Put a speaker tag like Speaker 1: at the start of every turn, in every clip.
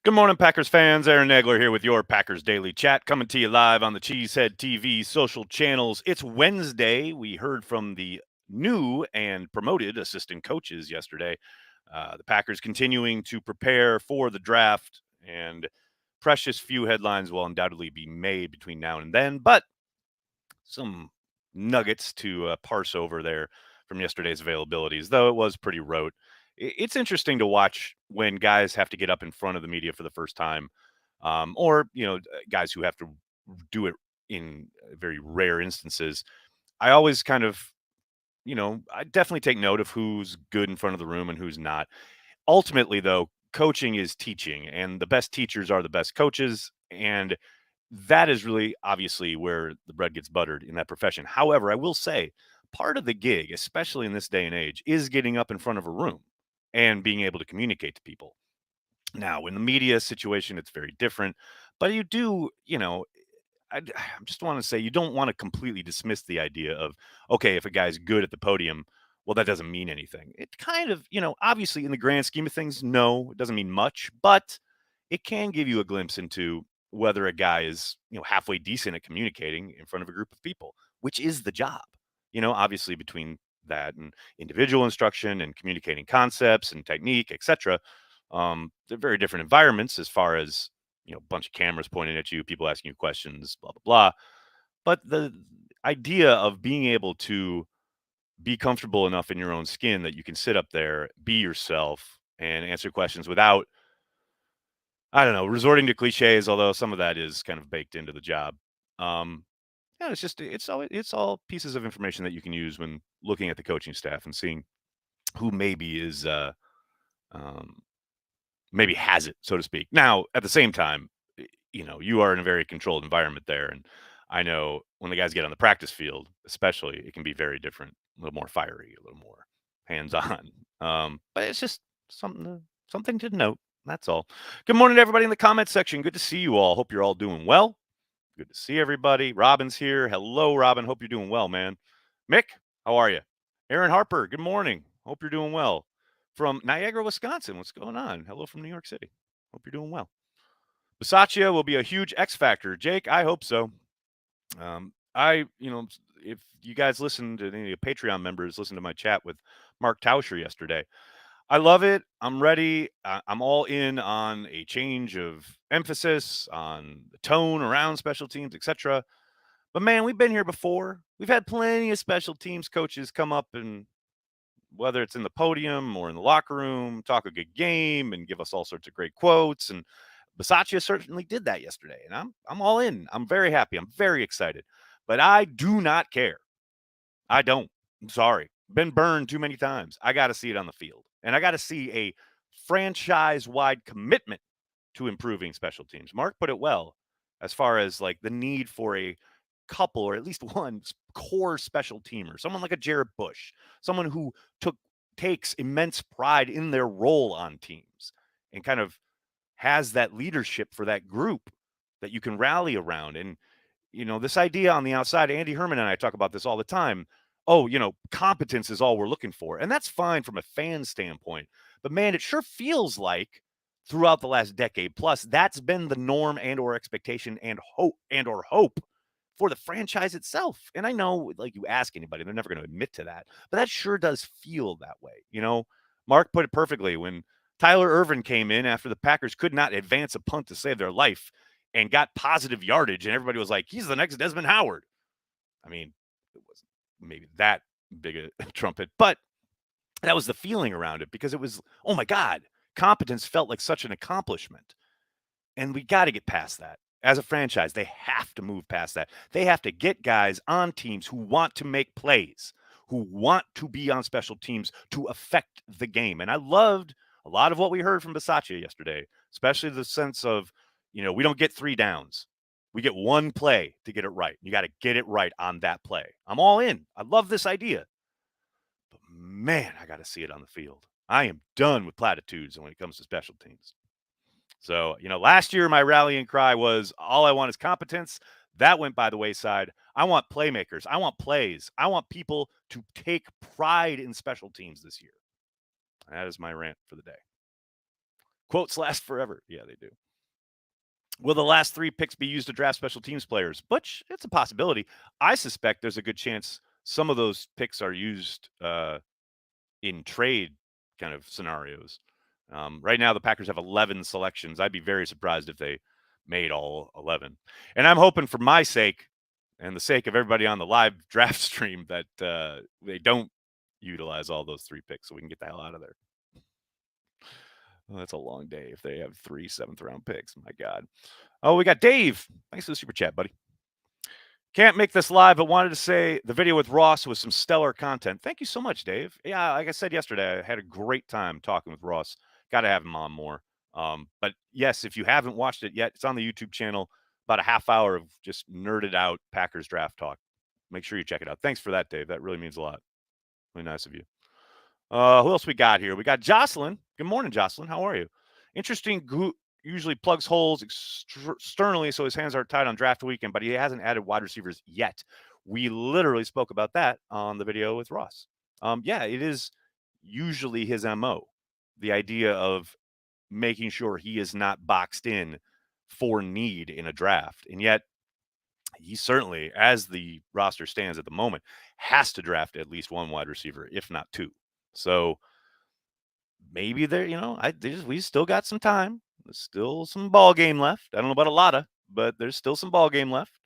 Speaker 1: Good morning, Packers fans. Aaron Nagler here with your Packers Daily Chat, coming to you live on the Cheesehead TV social channels. It's Wednesday. We heard from the new and promoted assistant coaches yesterday. The Packers continuing to prepare for the draft, and precious few headlines will undoubtedly be made between now and then, but some nuggets to parse over there from yesterday's availabilities, though it was pretty rote. It's interesting to watch when guys have to get up in front of the media for the first time, or guys who have to do it in very rare instances. I always kind of, I definitely take note of who's good in front of the room and who's not. Ultimately, though, coaching is teaching, and the best teachers are the best coaches, and that is really obviously where the bread gets buttered in that profession. However, I will say part of the gig, especially in this day and age, is getting up in front of a room and being able to communicate to people. Now, in the media situation, it's very different, but you do, I just want to say you don't want to completely dismiss the idea of, okay, if a guy's good at the podium, well, that doesn't mean anything. It kind of, obviously in the grand scheme of things, no, it doesn't mean much, but it can give you a glimpse into whether a guy is, halfway decent at communicating in front of a group of people, which is the job. Obviously between that and individual instruction and communicating concepts and technique, etc. They're very different environments as far as a bunch of cameras pointing at you, people asking you questions, blah blah blah. But the idea of being able to be comfortable enough in your own skin that you can sit up there, be yourself, and answer questions without, I don't know, resorting to cliches, although some of that is kind of baked into the job. Um, yeah, it's all pieces of information that you can use when looking at the coaching staff and seeing who maybe is um, maybe has it, so to speak. Now, at the same time, you are in a very controlled environment there, and I know when the guys get on the practice field, especially, it can be very different, a little more fiery, a little more hands-on. But it's just something to note. That's all. Good morning, everybody in the comment section. Good to see you all. Hope you're all doing well. Good to see everybody. Robin's here. Hello, Robin. Hope you're doing well, man. Mick, how are you? Aaron Harper, good morning. Hope you're doing well. From Niagara, Wisconsin, what's going on? Hello from New York City. Hope you're doing well. Bisaccia will be a huge X factor. Jake, I hope so. If you guys listened to any of the Patreon members, listen to my chat with Mark Tauscher yesterday. I love it. I'm ready. I'm all in on a change of emphasis on the tone around special teams, etc. But man, we've been here before. We've had plenty of special teams coaches come up and whether it's in the podium or in the locker room, talk a good game and give us all sorts of great quotes. And Bisaccia certainly did that yesterday. And I'm all in. I'm very happy. I'm very excited. But I do not care. I don't. I'm sorry. Been burned too many times. I got to see it on the field. And I got to see a franchise-wide commitment to improving special teams. Mark put it well as far as like the need for a couple or at least one core special teamer, someone like a Jared Bush, someone who takes immense pride in their role on teams and kind of has that leadership for that group that you can rally around. And this idea on the outside, Andy Herman and I talk about this all the time. Oh, competence is all we're looking for. And that's fine from a fan standpoint. But man, it sure feels like throughout the last decade plus, that's been the norm and or expectation and hope for the franchise itself. And I know, like, you ask anybody, they're never going to admit to that. But that sure does feel that way. Mark put it perfectly when Tyler Irvin came in after the Packers could not advance a punt to save their life and got positive yardage, and everybody was like, he's the next Desmond Howard. I mean, it wasn't maybe that big a trumpet, but that was the feeling around it because it was, oh my God, competence felt like such an accomplishment. And we got to get past that. As a franchise, they have to move past that. They have to get guys on teams who want to make plays, who want to be on special teams to affect the game. And I loved a lot of what we heard from Bisaccia yesterday, especially the sense of, we don't get 3 downs. We get one play to get it right. You got to get it right on that play. I'm all in. I love this idea. But man, I got to see it on the field. I am done with platitudes when it comes to special teams. So, last year my rallying cry was all I want is competence. That went by the wayside. I want playmakers. I want plays. I want people to take pride in special teams this year. That is my rant for the day. Quotes last forever. Yeah, they do. Will the last 3 picks be used to draft special teams players? Butch, it's a possibility. I suspect there's a good chance some of those picks are used in trade kind of scenarios. Right now, the Packers have 11 selections. I'd be very surprised if they made all 11. And I'm hoping for my sake and the sake of everybody on the live draft stream that they don't utilize all those 3 picks so we can get the hell out of there. Well, that's a long day if they have 3 7th-round picks. My God. Oh, we got Dave. Thanks for the super chat, buddy. Can't make this live, but wanted to say the video with Ross was some stellar content. Thank you so much, Dave. Yeah, like I said yesterday, I had a great time talking with Ross. Got to have him on more. But yes, if you haven't watched it yet, it's on the YouTube channel. About a half hour of just nerded out Packers draft talk. Make sure you check it out. Thanks for that, Dave. That really means a lot. Really nice of you. Who else we got here? We got Jocelyn. Good morning, Jocelyn. How are you? Interesting. Usually plugs holes externally so his hands aren't tied on draft weekend, but he hasn't added wide receivers yet. We literally spoke about that on the video with Ross. Yeah, it is usually his MO. The idea of making sure he is not boxed in for need in a draft. And yet, he certainly, as the roster stands at the moment, has to draft at least one wide receiver, if not two. So maybe there, we still got some time. There's still some ball game left. I don't know about a lotta, but there's still some ball game left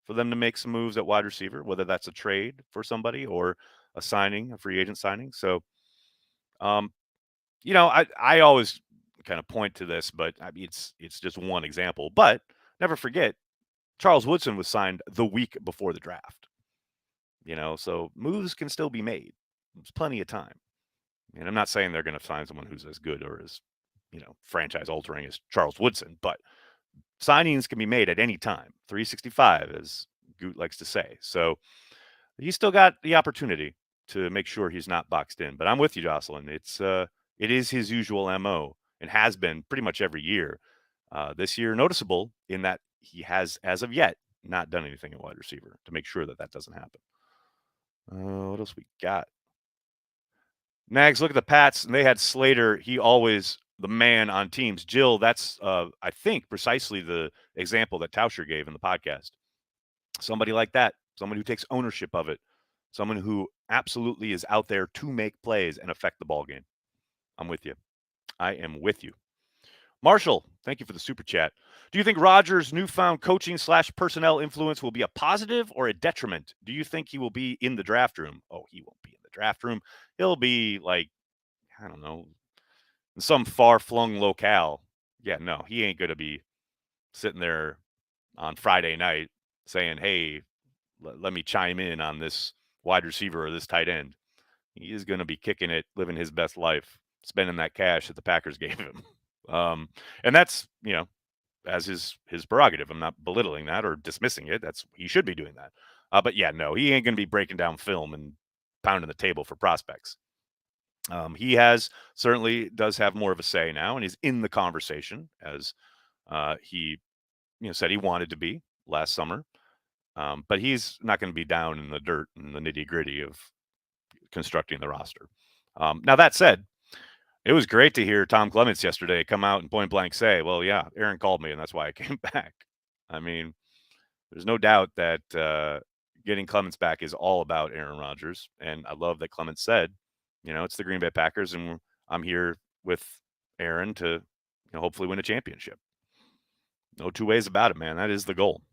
Speaker 1: for them to make some moves at wide receiver, whether that's a trade for somebody or a signing, a free agent signing. So, um, I always kind of point to this, but I mean, it's just one example. But never forget, Charles Woodson was signed the week before the draft. So moves can still be made. There's plenty of time. And I'm not saying they're going to sign someone who's as good or as, franchise altering as Charles Woodson, but signings can be made at any time. 365, as Goot likes to say. So he's still got the opportunity to make sure he's not boxed in. But I'm with you, Jocelyn. It is his usual MO and has been pretty much every year. This year, noticeable in that he has, as of yet, not done anything at wide receiver to make sure that that doesn't happen. What else we got? Nags, look at the Pats, and they had Slater. He always the man on teams. Jill, that's I think precisely the example that Tauscher gave in the podcast. Somebody like that, someone who takes ownership of it, someone who absolutely is out there to make plays and affect the ball game. I'm with you. I am with you. Marshall, thank you for the super chat. Do you think Rodgers' newfound coaching / personnel influence will be a positive or a detriment? Do you think he will be in the draft room? Oh, he won't be in the draft room. He'll be like, I don't know, in some far-flung locale. Yeah, no, he ain't going to be sitting there on Friday night saying, hey, let me chime in on this wide receiver or this tight end. He is going to be kicking it, living his best life, spending that cash that the Packers gave him. And that's, as his prerogative. I'm not belittling that or dismissing it. He should be doing that. But yeah, no, he ain't going to be breaking down film and pounding the table for prospects. He certainly does have more of a say now, and he's in the conversation as he, said he wanted to be last summer. But he's not going to be down in the dirt and the nitty gritty of constructing the roster. Now that said, it was great to hear Tom Clements yesterday come out and point blank say, well, yeah, Aaron called me and that's why I came back. I mean, there's no doubt that getting Clements back is all about Aaron Rodgers. And I love that Clements said, it's the Green Bay Packers and I'm here with Aaron to hopefully win a championship. No two ways about it, man. That is the goal.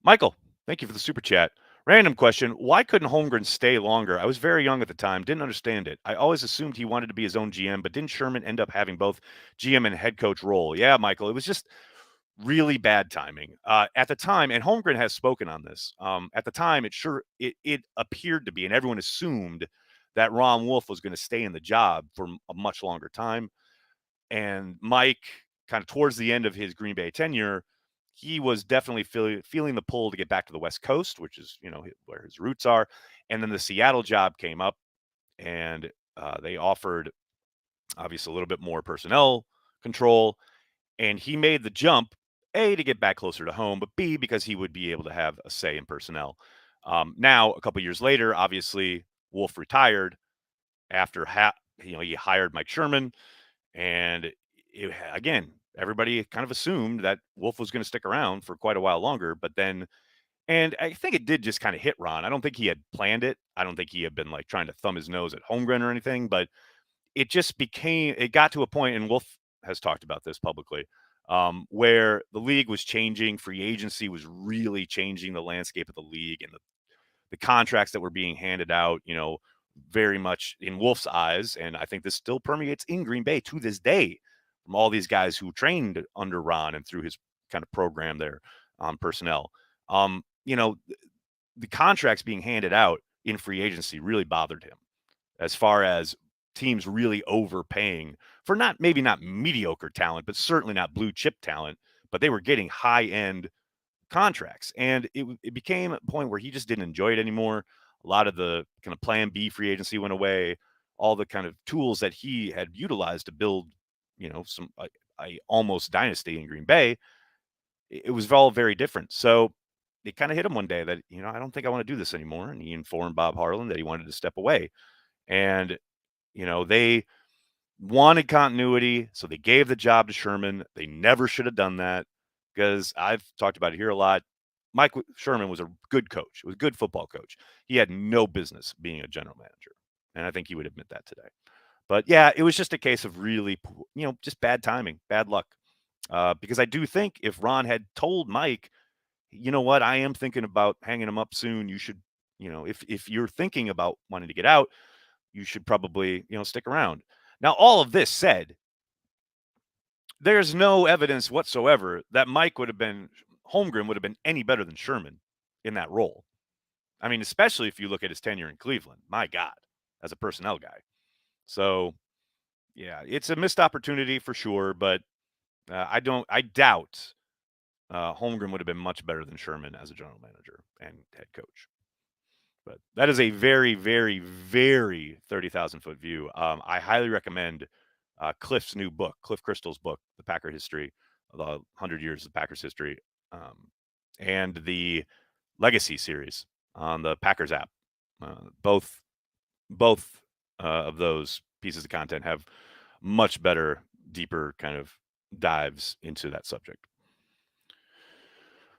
Speaker 1: Michael, thank you for the super chat. Random question. Why couldn't Holmgren stay longer? I was very young at the time. Didn't understand it. I always assumed he wanted to be his own GM, but didn't Sherman end up having both GM and head coach role? Yeah, Michael, it was just really bad timing. At the time, and Holmgren has spoken on this, at the time, it appeared to be, and everyone assumed that Ron Wolf was going to stay in the job for a much longer time. And Mike, kind of towards the end of his Green Bay tenure, he was definitely feeling the pull to get back to the West Coast, which is, where his roots are. And then the Seattle job came up and they offered obviously a little bit more personnel control. And he made the jump, A, to get back closer to home, but B, because he would be able to have a say in personnel. Now, a couple years later, obviously, Wolf retired. after he hired Mike Sherman, and again, everybody kind of assumed that Wolf was going to stick around for quite a while longer, but then, and I think it did just kind of hit Ron. I don't think he had planned it. I don't think he had been like trying to thumb his nose at Holmgren or anything, but it got to a point, and Wolf has talked about this publicly, where the league was changing, free agency was really changing the landscape of the league, and the contracts that were being handed out, very much in Wolf's eyes, and I think this still permeates in Green Bay to this day from all these guys who trained under Ron and through his kind of program there on personnel. The contracts being handed out in free agency really bothered him as far as teams really overpaying for maybe not mediocre talent, but certainly not blue chip talent, but they were getting high end contracts. And it became a point where he just didn't enjoy it anymore. A lot of the kind of plan B free agency went away. All the kind of tools that he had utilized to build, some a almost dynasty in Green Bay, it was all very different. So it kind of hit him one day that, I don't think I want to do this anymore. And he informed Bob Harlan that he wanted to step away. And, they wanted continuity, so they gave the job to Sherman. They never should have done that because I've talked about it here a lot. Mike Sherman was a good coach. Was a good football coach. He had no business being a general manager, and I think he would admit that today. But yeah, it was just a case of really, just bad timing, bad luck. Because I do think if Ron had told Mike, you know what, I am thinking about hanging him up soon. You should, if you're thinking about wanting to get out, you should probably, stick around. Now, all of this said, there's no evidence whatsoever that Holmgren would have been any better than Sherman in that role. I mean, especially if you look at his tenure in Cleveland. My God, as a personnel guy. So, yeah, it's a missed opportunity for sure, but I doubt Holmgren would have been much better than Sherman as a general manager and head coach. But that is a very, very, very 30,000-foot view. I highly recommend Cliff Crystal's book, The Packer History, the 100 Years of Packers History, and the Legacy series on the Packers app. Both of those pieces of content have much better, deeper kind of dives into that subject.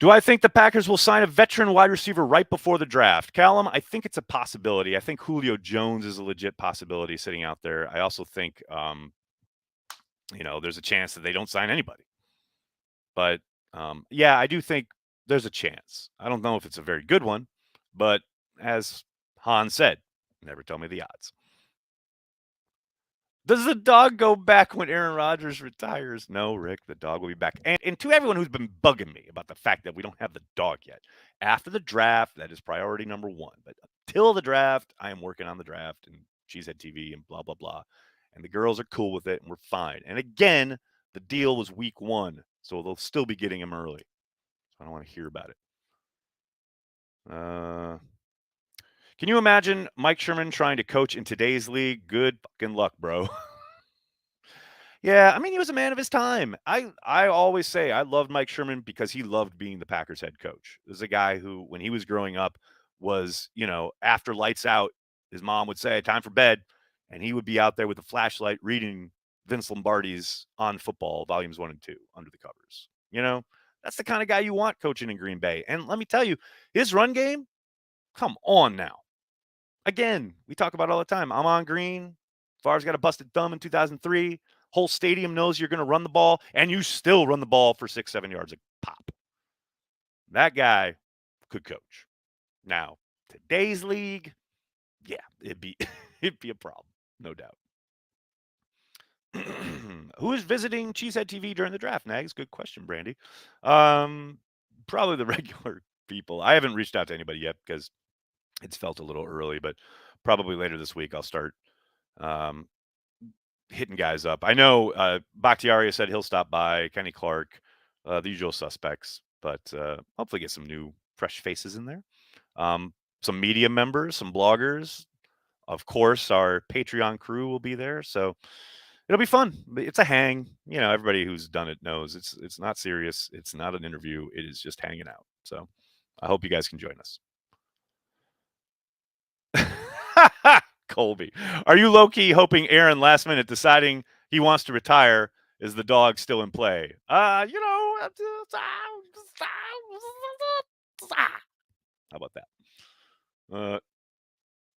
Speaker 1: Do I think the Packers will sign a veteran wide receiver right before the draft? Callum, I think it's a possibility. I think Julio Jones is a legit possibility sitting out there. I also think, there's a chance that they don't sign anybody. But, yeah, I do think there's a chance. I don't know if it's a very good one, but as Han said, never tell me the odds. Does the dog go back when Aaron Rodgers retires? No, Rick, the dog will be back. And to everyone who's been bugging me about the fact that we don't have the dog yet, after the draft, that is priority number one. But until the draft, I am working on the draft and Cheesehead TV and blah, blah, blah. And the girls are cool with it and we're fine. And again, the deal was week 1, so they'll still be getting him early. So I don't want to hear about it. Can you imagine Mike Sherman trying to coach in today's league? Good fucking luck, bro. Yeah, I mean, he was a man of his time. I always say I loved Mike Sherman because he loved being the Packers head coach. This is a guy who, when he was growing up, was, after lights out, his mom would say, time for bed. And he would be out there with a flashlight reading Vince Lombardi's On Football, volumes 1 and 2, under the covers. That's the kind of guy you want coaching in Green Bay. And let me tell you, his run game, come on now. Again, we talk about it all the time. I'm on green. Favre's got a busted thumb in 2003. Whole stadium knows you're going to run the ball, and you still run the ball for 6-7 yards a pop. That guy could coach. Now, today's league, yeah, it'd be a problem, no doubt. Who is visiting Cheesehead TV during the draft, Nags? Good question, Brandy. Probably the regular people. I haven't reached out to anybody yet because it's felt a little early, but probably later this week I'll start hitting guys up. I know Bakhtiari said he'll stop by, Kenny Clark, the usual suspects, but hopefully get some new, fresh faces in there. Some media members, some bloggers. Of course, our Patreon crew will be there, so it'll be fun. It's a hang. Everybody who's done it knows it's not serious. It's not an interview. It is just hanging out. So I hope you guys can join us. Colby. Are you low key hoping Aaron last minute deciding he wants to retire? Is the dog still in play? How about that? Uh,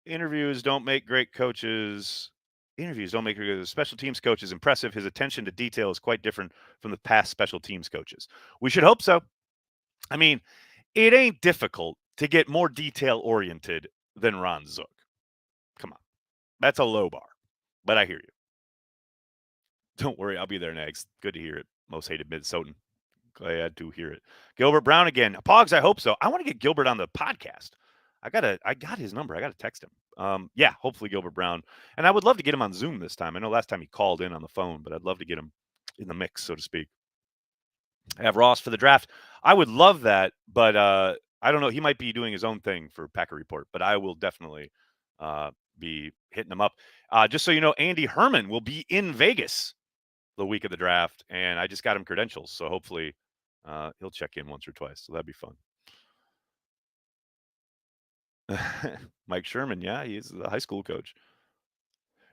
Speaker 1: interviews don't make great coaches. Interviews don't make great coaches. Special teams coach is impressive. His attention to detail is quite different from the past special teams coaches. We should hope so. I mean, it ain't difficult to get more detail oriented than Ron Zook. Come on. That's a low bar, but I hear you. Don't worry, I'll be there next. Good to hear it. Most hated Minnesotan. Glad to hear it. Gilbert Brown again. Pogs, I hope so. I want to get Gilbert on the podcast. I got his number. I got to text him. Yeah, hopefully Gilbert Brown. And I would love to get him on Zoom this time. I know last time he called in on the phone, but I'd love to get him in the mix, so to speak. I have Ross for the draft. I would love that, but I don't know. He might be doing his own thing for Packer Report, but I will definitely be hitting him up. Just so you know, Andy Herman will be in Vegas the week of the draft, and I just got him credentials, so hopefully he'll check in once or twice. So that'd be fun. Mike Sherman, yeah, he's the high school coach.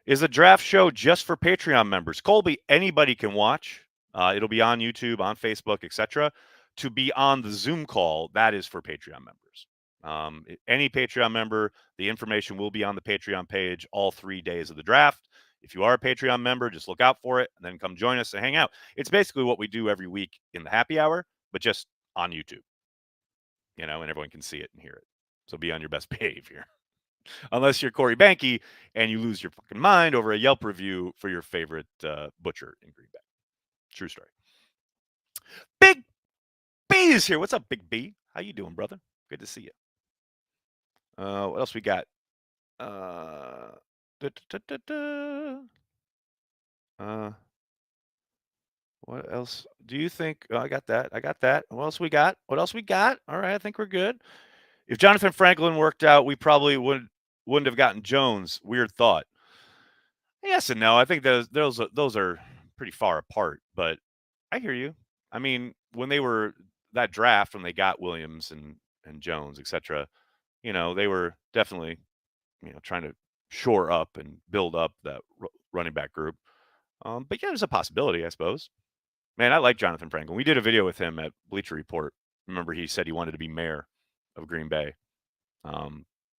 Speaker 1: Is the draft show just for Patreon members? Colby, anybody can watch. It'll be on YouTube, on Facebook, etc. To be on the Zoom call, that is for Patreon members. Any Patreon member, the information will be on the Patreon page all 3 days of the draft. If you are a Patreon member, just look out for it and then come join us and hang out. It's basically what we do every week in the happy hour, but just on YouTube, and everyone can see it and hear it. So be on your best behavior. Unless you're Corey Banky and you lose your fucking mind over a Yelp review for your favorite butcher in Green Bay. True story. Big B is here. What's up, Big B? How you doing, brother? Good to see you. What else we got? What else do you think? I got that. What else we got? All right, I think we're good. If Jonathan Franklin worked out, we probably wouldn't have gotten Jones. Weird thought. Yes and no. I think those are pretty far apart, but I hear you. I mean, when they were that draft, when they got Williams and Jones, etc., they were definitely trying to shore up and build up that running back group. But yeah, there's a possibility, I suppose. Man, I like Jonathan Franklin. We did a video with him at Bleacher Report. Remember, he said he wanted to be mayor of Green Bay.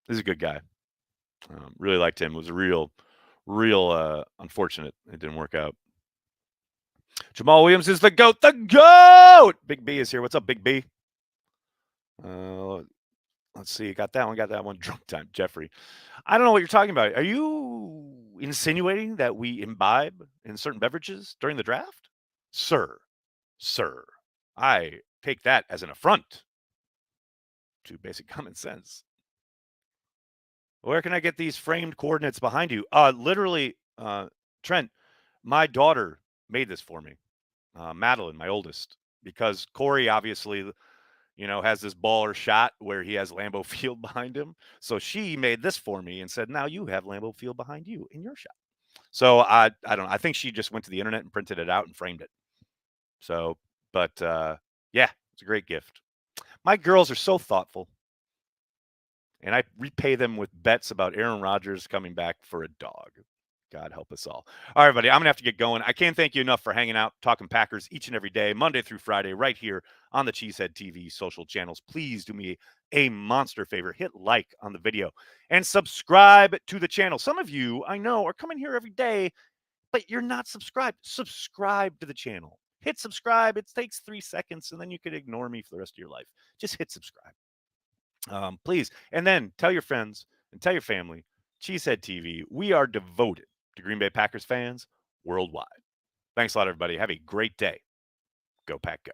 Speaker 1: He's a good guy. Really liked him. It was a real unfortunate it didn't work out. Jamal Williams is the GOAT. The GOAT! Big B is here. What's up, Big B? Let's see. Got that one. Drunk time. Jeffrey. I don't know what you're talking about. Are you insinuating that we imbibe in certain beverages during the draft? Sir, I take that as an affront to basic common sense. Where can I get these framed coordinates behind you? Literally, Trent, my daughter made this for me. Madeline, my oldest, because Corey obviously, has this baller shot where he has Lambeau Field behind him. So she made this for me and said, now you have Lambeau Field behind you in your shot. So I don't know. I think she just went to the internet and printed it out and framed it. So, but yeah, it's a great gift. My girls are so thoughtful. And I repay them with bets about Aaron Rodgers coming back for a dog. God help us all. All right, everybody, I'm going to have to get going. I can't thank you enough for hanging out, talking Packers each and every day, Monday through Friday, right here on the Cheesehead TV social channels. Please do me a monster favor. Hit like on the video and subscribe to the channel. Some of you, I know, are coming here every day, but you're not subscribed. Subscribe to the channel. Hit subscribe. It takes 3 seconds, and then you can ignore me for the rest of your life. Just hit subscribe. Please. And then tell your friends and tell your family, Cheesehead TV, we are devoted to Green Bay Packers fans worldwide. Thanks a lot, everybody. Have a great day. Go Pack Go.